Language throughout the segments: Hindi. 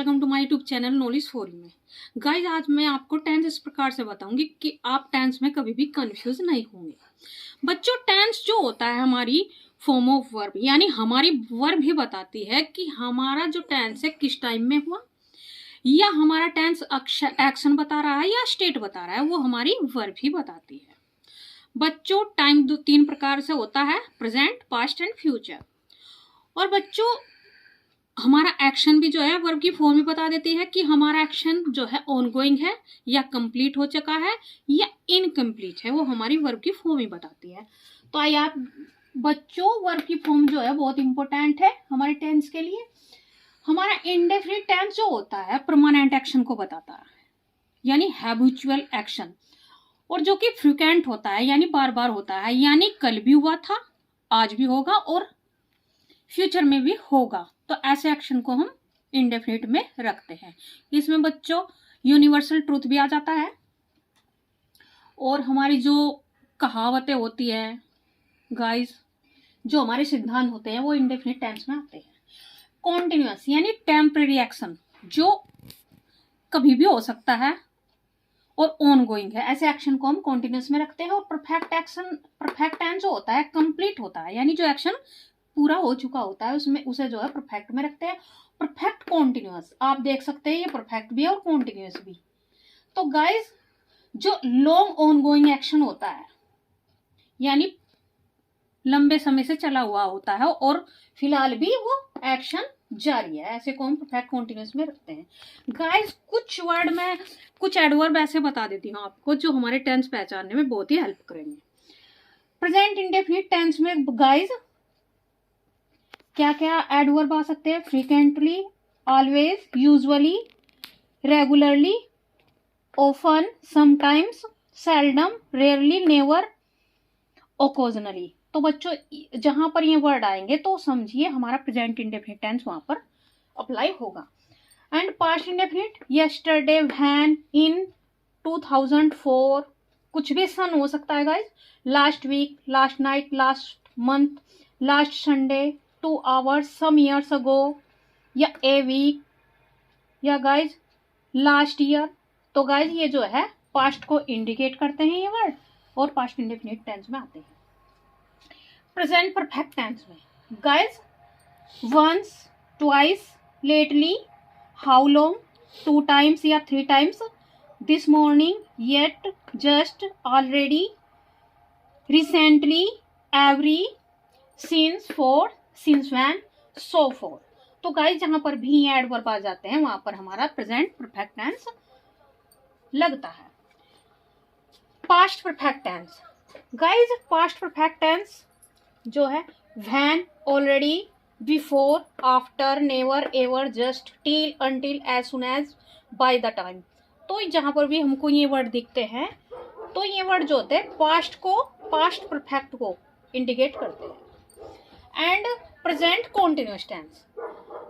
Welcome to my YouTube channel knowledge for you में। गाइज आज मैं आपको टेंस इस प्रकार से बताऊंगी कि आप टेंस में कभी भी कंफ्यूज नहीं होंगे। बच्चों टेंस जो होता है हमारी फॉर्म ऑफ वर्ब यानी हमारी वर्ब भी बताती है कि हमारा जो टेंस है किस टाइम में हुआ, या हमारा टेंस एक्शन बता रहा है या स्टेट बता रहा है, वो हमारी वर्ब ही बताती है। बच्चों टाइम तीन प्रकार से होता है, प्रेजेंट, पास्ट एंड फ्यूचर। और बच्चों हमारा एक्शन भी जो है वर्ब की फॉर्म में बता देती है कि हमारा एक्शन जो है ऑनगोइंग है या कंप्लीट हो चुका है या इनकम्प्लीट है, वो हमारी वर्ब की फॉर्म ही बताती है। तो आइए आप बच्चों, वर्ब की फॉर्म जो है बहुत इंपॉर्टेंट है हमारे टेंस के लिए। हमारा इंडेफिनिट टेंस जो होता है परमानेंट एक्शन को बताता है यानी हैबिचुअल एक्शन, और जो कि फ्रिक्वेंट होता है यानी बार बार होता है, यानी कल भी हुआ था, आज भी होगा और फ्यूचर में भी होगा। तो ऐसे एक्शन को हम इंडेफिनिट में रखते हैं। इसमें बच्चों यूनिवर्सल ट्रूथ भी आ जाता है, और हमारी जो कहावतें होती है गाइस, जो हमारे सिद्धांत होते हैं वो इंडेफिनिट टेंस में आते हैं। कॉन्टिन्यूअस यानी टेम्परेरी एक्शन जो कभी भी हो सकता है और ऑन गोइंग है, ऐसे एक्शन को हम कॉन्टिन्यूअस में रखते हैं। और परफेक्ट एक्शन, परफेक्ट टेंस जो होता है कंप्लीट होता है यानी जो एक्शन पूरा हो चुका होता है उसमें उसे जो है परफेक्ट में रखते हैं। परफेक्ट कॉन्टिन्यूअस आप देख सकते हैं, ये परफेक्ट भी है और कॉन्टिन्यूअस भी। तो गाइस जो लॉन्ग ऑनगोइंग एक्शन होता है यानी लंबे समय से चला हुआ होता है और फिलहाल भी वो एक्शन जारी है, ऐसे को हम परफेक्ट कॉन्टिन्यूअस में रखते हैं। गाइस कुछ वर्ड में कुछ एडवर्ब ऐसे बता देती हूँ आपको जो हमारे टेंस पहचानने में बहुत ही हेल्प करेंगे। प्रेजेंट इंडेफिनिट टेंस में गाइस क्या क्या एडवर्ब आ सकते हैं? Frequently, always, usually, regularly, often, sometimes, seldom, rarely, never, occasionally. तो बच्चों जहां पर ये वर्ड आएंगे तो समझिए हमारा प्रेजेंट इंडेफिनिट टेंस वहां पर अप्लाई होगा। And past indefinite, yesterday, when, in, 2004, कुछ भी सन हो सकता है guys, last week, last night, last month, last Sunday, 2 hours, some years ago, या a week, या गाइज लास्ट ईयर। तो गाइज ये जो है पास्ट को इंडिकेट करते हैं ये वर्ड और पास्ट इंडेफिनिट टेंस में आते हैं। प्रेजेंट परफेक्ट टेंस में guys once, twice, lately, how long, 2 times या 3 times, this morning, yet, just, already, recently, every, since, for, since when, so for. तो गाइस जहां पर भी एडवर्ब आ जाते हैं वहां पर हमारा प्रेजेंट परफेक्ट टेंस लगता है। Past perfect tense guys, past perfect tense जो है when, already, before, after, never, ever, just, till, until, as soon as, by the time. तो जहां पर भी हमको ये वर्ड दिखते हैं तो ये वर्ड जो होते हैं पास्ट को, पास्ट परफेक्ट को इंडिकेट करते हैं। And present continuous tense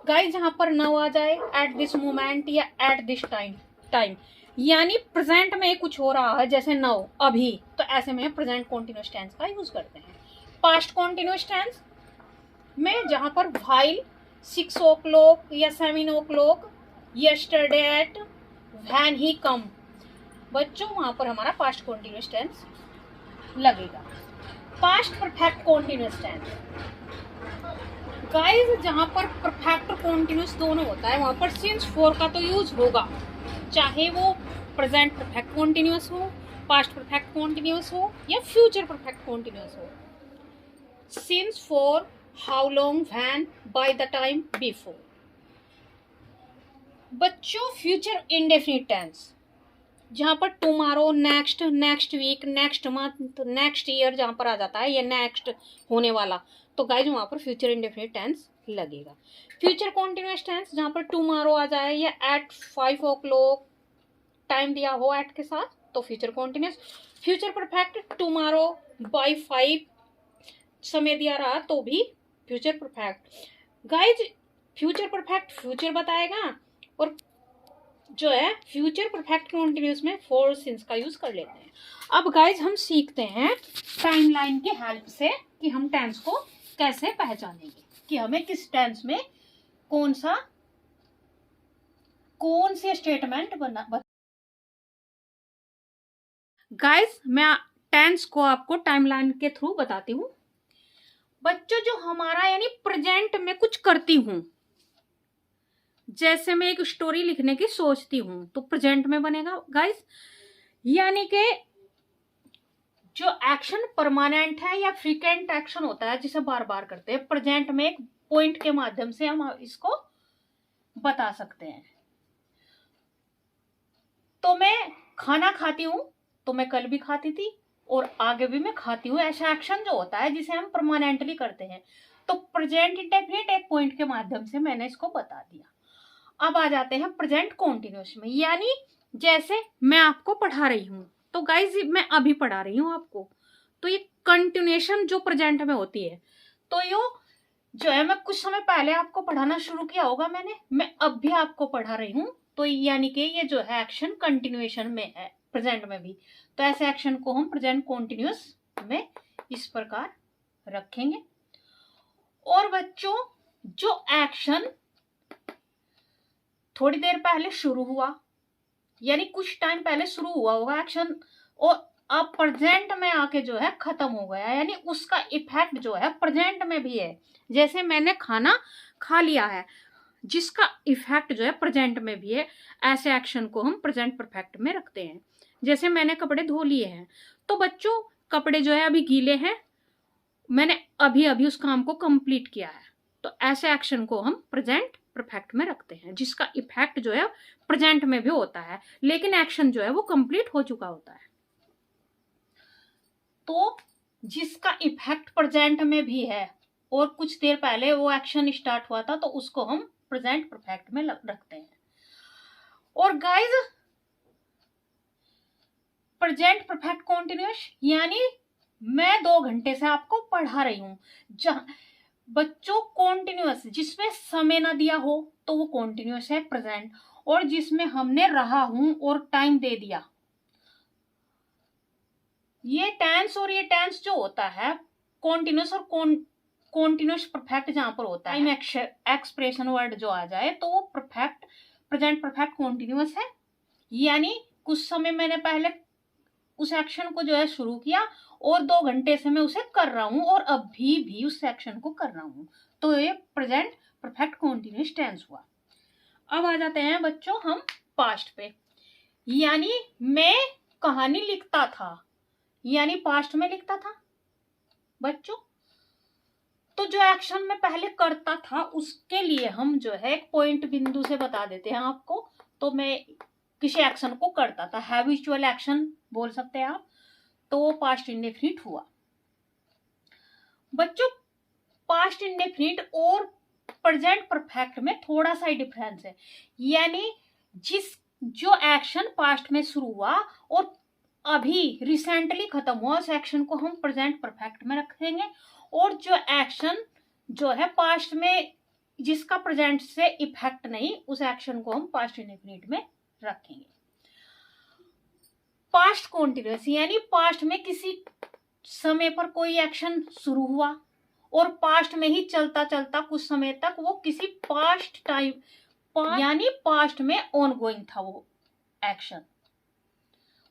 guys जहां पर नाउ आ जाए, एट दिस मोमेंट या एट दिस टाइम यानी प्रेजेंट में कुछ हो रहा है जैसे नाउ, अभी, तो ऐसे में प्रेजेंट कॉन्टिन्यूअस टेंस का यूज करते हैं। पास्ट कॉन्टिन्यूअस टेंस में जहां पर व्हाइल, 6 o'clock या 7 o'clock, yesterday at, when he come, बच्चों वहां पर हमारा पास्ट कॉन्टिन्यूअस टेंस लगेगा। Past perfect continuous tense guys जहां पर परफेक्ट और कॉन्टिन्यूअस दोनों होता है वहां पर सिंस फॉर का तो यूज होगा, चाहे वो प्रेजेंट परफेक्ट कॉन्टिन्यूअस हो, पास्ट परफेक्ट कॉन्टिन्यूअस हो या फ्यूचर परफेक्ट कॉन्टिन्यूअस हो। Since for, how long, when, by the time, before. बच्चों फ्यूचर इंडेफिनिट टेंस जहां पर tomorrow, next, next week, next month, next year जहां पर आ जाता है या नेक्स्ट होने वाला, तो गाइज वहां पर फ्यूचर इंडेफिनिट टेंस लगेगा। फ्यूचर कॉन्टिन्यूअस टेंस जहां पर टुमारो आ जाए या एट 5 o'clock टाइम दिया हो एट के साथ तो future continuous. Future perfect tomorrow by 5 समय दिया रहा तो भी future perfect. Guys future perfect future बताएगा और जो है फ्यूचर परफेक्ट कॉन्टिन्यूअस में फॉर, सिंस का यूज कर लेते हैं। अब गाइज हम सीखते हैं टाइमलाइन की हेल्प से कि हम टेंस को कैसे पहचानेंगे कि हमें किस टेंस में कौन सा कौन सी स्टेटमेंट गाइस मैं टेंस को आपको टाइमलाइन के थ्रू बताती हूँ। बच्चों जो हमारा यानी प्रेजेंट में कुछ करती हूँ, जैसे मैं एक स्टोरी लिखने की सोचती हूँ तो प्रेजेंट में बनेगा गाइस। यानी कि जो एक्शन परमानेंट है या फ्रीक्वेंट एक्शन होता है जिसे बार बार करते हैं, प्रेजेंट में एक पॉइंट के माध्यम से हम इसको बता सकते हैं। तो मैं खाना खाती हूँ, तो मैं कल भी खाती थी और आगे भी मैं खाती हूँ, ऐसा एक्शन जो होता है जिसे हम परमानेंटली करते हैं। तो प्रेजेंट इंडेफिनिट एक पॉइंट के माध्यम से मैंने इसको बता दिया। अब आ जाते हैं प्रेजेंट कॉन्टिन्यूस में, यानी जैसे मैं आपको पढ़ा रही हूँ, तो गाइज मैं अभी पढ़ा रही हूँ आपको, तो ये कंटिन्यूएशन जो प्रेजेंट में होती है, तो यो जो है मैं कुछ समय पहले आपको पढ़ाना शुरू किया होगा मैं अब भी आपको पढ़ा रही हूँ, तो यानी कि ये जो है एक्शन कंटिन्यूएशन में है प्रेजेंट में भी। तो ऐसे एक्शन को हम प्रेजेंट कॉन्टिन्यूस में इस प्रकार रखेंगे। और बच्चों जो एक्शन थोड़ी देर पहले शुरू हुआ, यानी कुछ टाइम पहले शुरू हुआ होगा एक्शन, और अब प्रेजेंट में आके जो है खत्म हो गया, यानी उसका इफेक्ट जो है प्रेजेंट में भी है। जैसे मैंने खाना खा लिया है, जिसका इफेक्ट जो है प्रेजेंट में भी है, ऐसे एक्शन को हम प्रेजेंट परफेक्ट में रखते हैं। जैसे मैंने कपड़े धो लिए हैं, तो बच्चों कपड़े जो है अभी गीले हैं, मैंने अभी अभी उस काम को कंप्लीट किया है, तो ऐसे एक्शन को हम प्रेजेंट परफेक्ट में रखते हैं, जिसका इफेक्ट जो है प्रेजेंट में भी होता है, लेकिन एक्शन जो है वो कंप्लीट हो चुका होता है। तो जिसका इफेक्ट प्रेजेंट में भी है और कुछ देर पहले वो एक्शन स्टार्ट हुआ था, तो उसको हम प्रेजेंट परफेक्ट में रखते हैं। और गाइज प्रेजेंट परफेक्ट कॉन्टिन्यूस, यानी मैं 2 घंटे से आपको पढ़ा रही हूं, जहां बच्चों कॉन्टिन्यूस जिसमें समय ना दिया हो तो वो कॉन्टिन्यूस है प्रेजेंट, और जिसमें हमने रहा हूं और टाइम दे दिया, ये टेंस, और ये टेंस जो होता है कॉन्टिन्यूस और कॉन्टिन्यूस परफेक्ट जहां पर होता है एक्सप्रेशन वर्ड जो आ जाए तो वो परफेक्ट प्रेजेंट परफेक्ट कॉन्टिन्यूस है। यानी कुछ समय मैंने पहले उस एक्शन को जो है शुरू किया और 2 घंटे से मैं उसे कर रहा हूं और अभी भी उस एक्शन को कर रहा हूं, तो ये प्रेजेंट परफेक्ट कॉन्टिन्यूस टेंस हुआ। अब आ जाते हैं बच्चों हम पास्ट पे, यानी मैं कहानी लिखता था, यानी पास्ट में लिखता था बच्चों। तो जो एक्शन में पहले करता था उसके लिए हम जो है एक पॉइंट बिंदु से बता देते हैं आपको। तो मैं किसी एक्शन को करता था, हैबिचुअल एक्शन बोल सकते हैं आप, तो वो पास्ट इंडेफिनिट हुआ। बच्चों पास्ट इंडेफिनिट और प्रेजेंट परफेक्ट में थोड़ा सा ही डिफरेंस है, यानी जो एक्शन पास्ट में शुरू हुआ और अभी रिसेंटली खत्म हुआ, उस एक्शन को हम प्रेजेंट परफेक्ट में रखेंगे, और जो एक्शन जो है पास्ट में जिसका प्रेजेंट से इफेक्ट नहीं, उस एक्शन को हम पास्ट इंडेफिनिट में रखेंगे। पास्ट कॉन्टिन्यूस, यानी पास्ट में किसी समय पर कोई एक्शन शुरू हुआ और पास्ट में ही चलता चलता कुछ समय तक वो किसी पास्ट टाइम यानी पास्ट में ऑनगोइंग था वो एक्शन,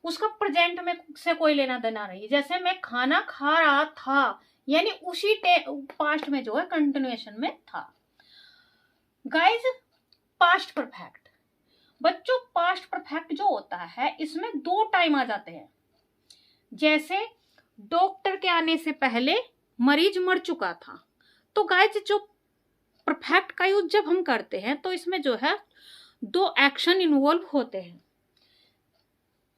उसका प्रेजेंट में से कोई लेना देना नहीं। जैसे मैं खाना खा रहा था, यानी उसी पास्ट में जो है कंटिन्यूएशन में था। गाइज पास्ट परफेक्ट, बच्चों पास्ट परफेक्ट जो होता है इसमें 2 टाइम आ जाते हैं। जैसे डॉक्टर के आने से पहले मरीज मर चुका था, तो गाइज जो परफेक्ट का यूज जब हम करते हैं तो इसमें जो है 2 एक्शन इन्वॉल्व होते हैं।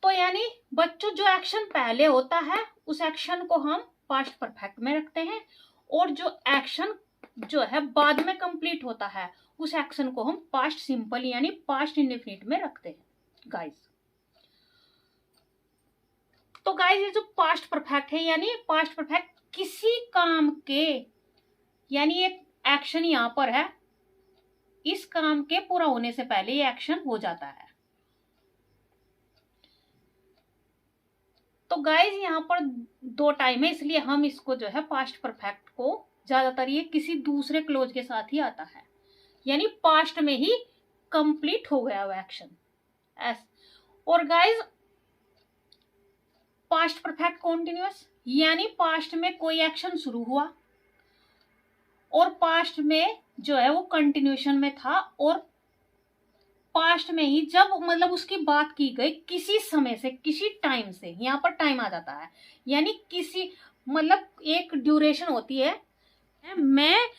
तो यानी बच्चों जो एक्शन पहले होता है उस एक्शन को हम पास्ट परफेक्ट में रखते हैं, और जो एक्शन जो है बाद में कंप्लीट होता है उस एक्शन को हम पास्ट सिंपल यानी पास्ट इंडेफिनिट में रखते हैं गाइस। तो गाइस ये जो पास्ट परफेक्ट है, यानी पास्ट परफेक्ट किसी काम के, यानी एक एक्शन यहां पर है, इस काम के पूरा होने से पहले ये एक्शन हो जाता है। तो गाइज यहाँ पर 2 टाइम है, इसलिए हम इसको जो है पास्ट परफेक्ट को ज्यादातर ये किसी दूसरे क्लोज के साथ ही आता है, यानी पास्ट में ही कंप्लीट हो गया वो एक्शन। और गाइज पास्ट परफेक्ट कॉन्टिन्यूअस यानी पास्ट में कोई एक्शन शुरू हुआ और पास्ट में जो है वो कंटिन्यूएशन में था, और पास्ट में ही जब मतलब उसकी बात की गई किसी समय से, किसी टाइम से, यहाँ पर टाइम आ जाता है, यानी किसी मतलब एक ड्यूरेशन होती है। मैं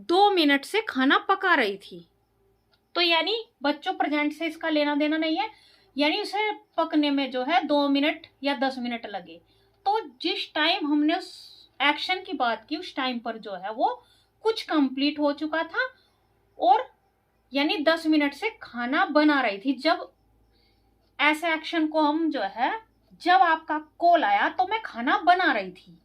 2 मिनट से खाना पका रही थी, तो यानी बच्चों प्रेजेंट से इसका लेना देना नहीं है, यानी उसे पकने में जो है 2 मिनट या 10 मिनट लगे। तो जिस टाइम हमने उस एक्शन की बात की उस टाइम पर जो है वो कुछ कंप्लीट हो चुका था, और यानी 10 मिनट से खाना बना रही थी। जब ऐसे एक्शन को हम जो है, जब आपका कॉल आया तो मैं खाना बना रही थी,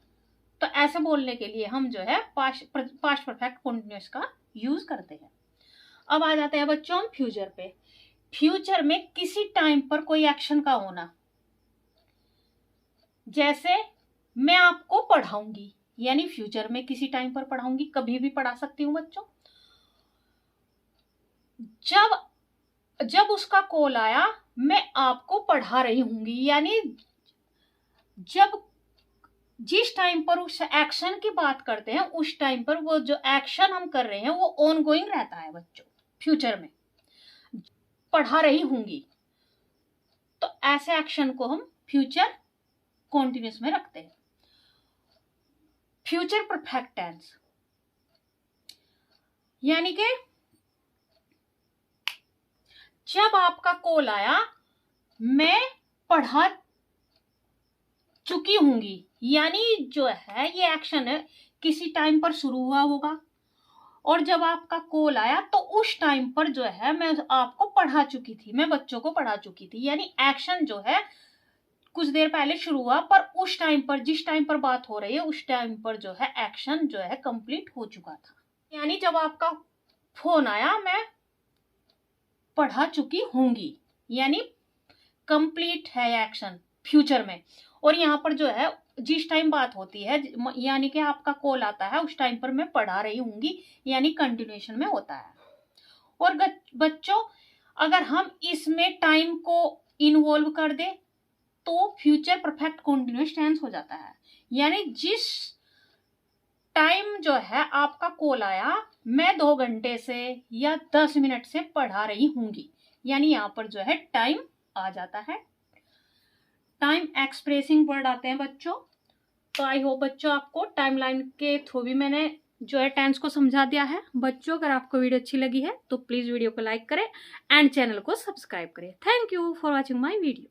तो ऐसे बोलने के लिए हम जो है पास्ट परफेक्ट कंटिन्यूअस का यूज करते हैं। अब आ जाते हैं बच्चों हम फ्यूचर पे। फ्यूचर में किसी टाइम पर कोई एक्शन का होना, जैसे मैं आपको पढ़ाऊंगी, यानी फ्यूचर में किसी टाइम पर पढ़ाऊंगी, कभी भी पढ़ा सकती हूँ बच्चों। जब उसका कॉल आया मैं आपको पढ़ा रही होंगी, यानी जब जिस टाइम पर उस एक्शन की बात करते हैं उस टाइम पर वो जो एक्शन हम कर रहे हैं वो ऑनगोइंग रहता है बच्चों। फ्यूचर में पढ़ा रही होंगी, तो ऐसे एक्शन को हम फ्यूचर कॉन्टिन्यूअस में रखते हैं। फ्यूचर परफेक्ट टेंस यानी कि जब आपका कॉल आया मैं पढ़ा चुकी होंगी, यानी जो है ये एक्शन है किसी टाइम पर शुरू हुआ होगा, और जब आपका कॉल आया तो उस टाइम पर जो है मैं आपको पढ़ा चुकी थी, मैं बच्चों को पढ़ा चुकी थी, यानी एक्शन जो है कुछ देर पहले शुरू हुआ पर उस टाइम पर, जिस टाइम पर बात हो रही है उस टाइम पर जो है एक्शन जो है कंप्लीट हो चुका था। यानी जब आपका फोन आया मैं पढ़ा चुकी होंगी, यानी कंप्लीट है एक्शन फ्यूचर में। और यहाँ पर जो है जिस टाइम बात होती है, यानी कि आपका कॉल आता है उस टाइम पर मैं पढ़ा रही होंगी, यानी कंटिन्यूएशन में होता है। और बच्चों अगर हम इसमें टाइम को इन्वॉल्व कर दे तो फ्यूचर परफेक्ट कंटिन्यूअस टेंस हो जाता है, यानी जिस टाइम जो है आपका कॉल आया मैं 2 घंटे से या 10 मिनट से पढ़ा रही होंगी, यानी यहाँ पर जो है टाइम आ जाता है। टाइम एक्सप्रेसिंग वर्ड आते हैं बच्चों। तो आई होप बच्चों आपको टाइमलाइन के थ्रू भी मैंने जो है टेंस को समझा दिया है। बच्चों अगर आपको वीडियो अच्छी लगी है तो प्लीज वीडियो को लाइक करें एंड चैनल को सब्सक्राइब करें। Thank you for watching my video.